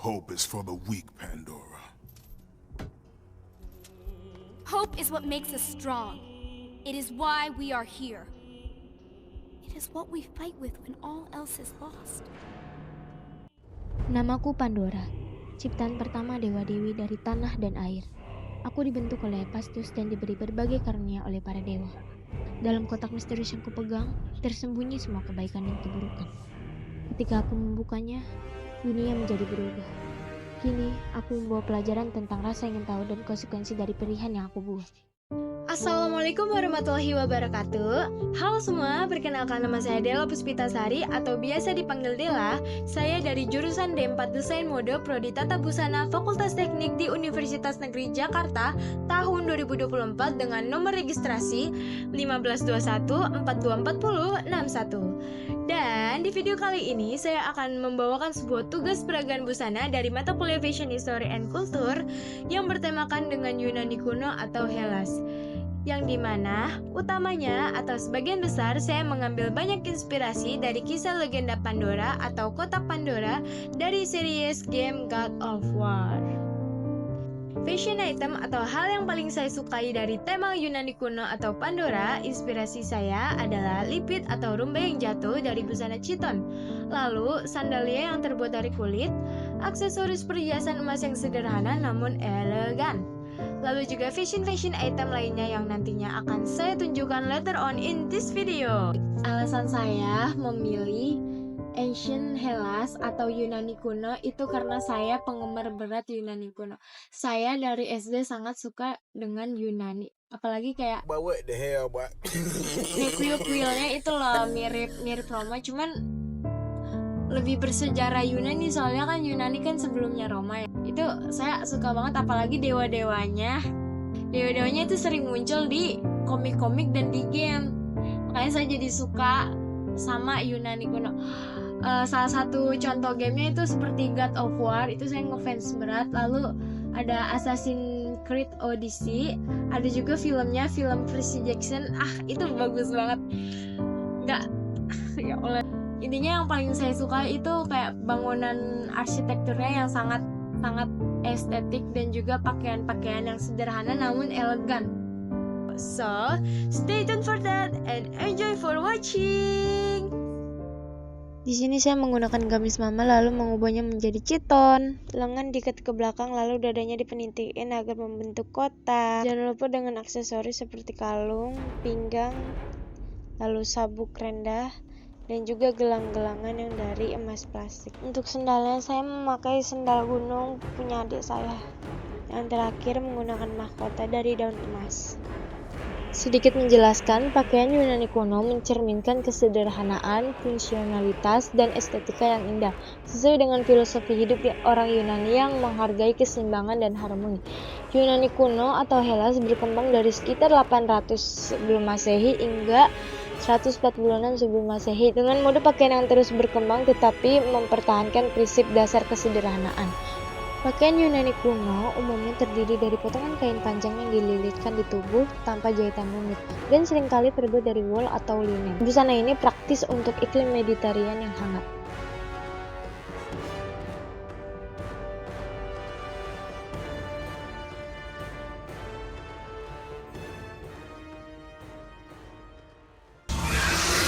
Hope is for the weak, Pandora. Hope is what makes us strong. It is why we are here. It is what we fight with when all else is lost. Namaku Pandora, ciptaan pertama dewa-dewi dari tanah dan air. Aku dibentuk oleh Hephaestus dan diberi berbagai karunia oleh para dewa. Dalam kotak misterius yang kupegang, tersembunyi semua kebaikan dan keburukan. Ketika aku membukanya, dunia menjadi berubah. Kini, aku membawa pelajaran tentang rasa ingin tahu dan konsekuensi dari pilihan yang aku buat. Assalamualaikum warahmatullahi wabarakatuh. Halo semua, perkenalkan nama saya Della Puspitasari atau biasa dipanggil Della. Saya dari jurusan D4 Desain Mode Prodi Tata Busana Fakultas Teknik di Universitas Negeri Jakarta tahun 2024 dengan nomor registrasi 1521424061. Dan di video kali ini saya akan membawakan sebuah tugas peragaan busana dari mata kuliah Fashion History and Culture yang bertemakan dengan Yunani kuno atau Hellas, yang dimana utamanya atau sebagian besar saya mengambil banyak inspirasi dari kisah legenda Pandora atau kotak Pandora dari series game God of War. Fashion item atau hal yang paling saya sukai dari tema Yunani kuno atau Pandora, inspirasi saya adalah lipit atau rumba yang jatuh dari busana chiton, lalu sandalia yang terbuat dari kulit, aksesoris perhiasan emas yang sederhana namun elegan, lalu juga fashion item lainnya yang nantinya akan saya tunjukkan later on in this video. Alasan saya memilih Ancient Hellas atau Yunani kuno itu karena saya penggemar berat Yunani kuno. Saya dari SD sangat suka dengan Yunani, apalagi kayak what the hell, boy? kuil-kuilnya itu loh mirip Roma, cuman lebih bersejarah Yunani, soalnya kan Yunani kan sebelumnya Roma ya. Itu saya suka banget, apalagi dewa-dewanya itu sering muncul di komik-komik dan di game, makanya saya jadi suka sama Yunani kuno. Salah satu contoh gamenya itu seperti God of War, itu saya ngefans berat. Lalu ada Assassin's Creed Odyssey, ada juga filmnya, film Percy Jackson, itu bagus banget. Ya Allah. Intinya yang paling saya suka itu kayak bangunan arsitekturnya yang sangat estetik dan juga pakaian-pakaian yang sederhana namun elegan. So, stay tuned for that and enjoy for watching. Di sini saya menggunakan gamis mama lalu mengubahnya menjadi chiton. Lengan diikat ke belakang lalu dadanya dipenintikin agar membentuk kotak. Jangan lupa dengan aksesoris seperti kalung, pinggang, lalu sabuk rendah, dan juga gelang-gelangan yang dari emas plastik. Untuk sendalnya saya memakai sendal gunung punya adik saya. Yang terakhir menggunakan mahkota dari daun emas. Sedikit menjelaskan, pakaian Yunani kuno mencerminkan kesederhanaan, fungsionalitas, dan estetika yang indah, sesuai dengan filosofi hidup orang Yunani yang menghargai keseimbangan dan harmoni. Yunani kuno atau Hellas berkembang dari sekitar 800 sebelum Masehi hingga 146 sebelum Masehi dengan mode pakaian yang terus berkembang tetapi mempertahankan prinsip dasar kesederhanaan. Pakaian Yunani kuno umumnya terdiri dari potongan kain panjang yang dililitkan di tubuh tanpa jahitan rumit dan seringkali terbuat dari wool atau linen. Busana ini praktis untuk iklim Mediterranean yang hangat.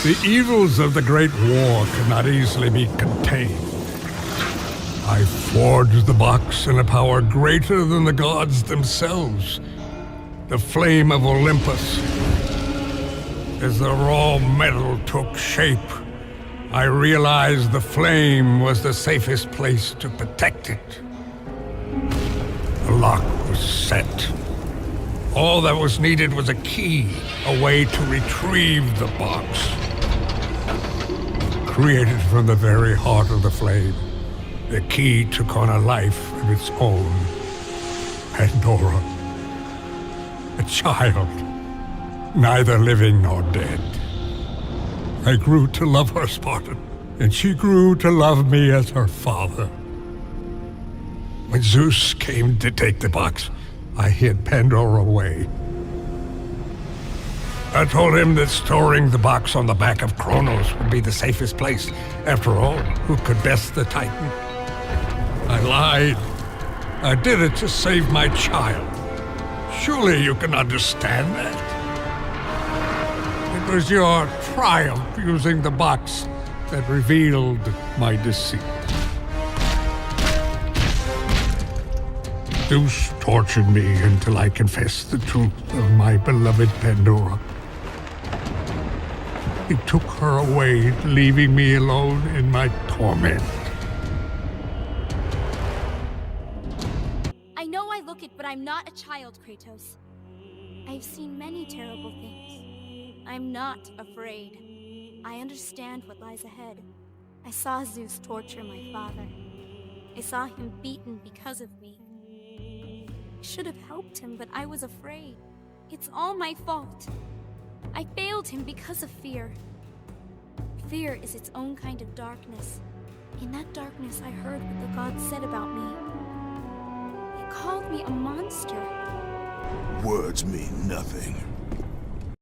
The evils of the Great War cannot easily be contained. I forged the box in a power greater than the gods themselves, the flame of Olympus. As the raw metal took shape, I realized the flame was the safest place to protect it. The lock was set. All that was needed was a key, a way to retrieve the box. Created from the very heart of the flame, the key took on a life of its own. Pandora. A child, neither living nor dead. I grew to love her, Spartan, and she grew to love me as her father. When Zeus came to take the box, I hid Pandora away. I told him that storing the box on the back of Kronos would be the safest place. After all, who could best the Titan? I lied. I did it to save my child. Surely you can understand that. It was your triumph using the box that revealed my deceit. Zeus tortured me until I confessed the truth of my beloved Pandora. He took her away, leaving me alone in my torment. I know I look it, but I'm not a child, Kratos. I've seen many terrible things. I'm not afraid. I understand what lies ahead. I saw Zeus torture my father. I saw him beaten because of me. I should have helped him, but I was afraid. It's all my fault. I failed him because of fear. Fear is its own kind of darkness. In that darkness, I heard what the gods said about me. They called me a monster. Words mean nothing.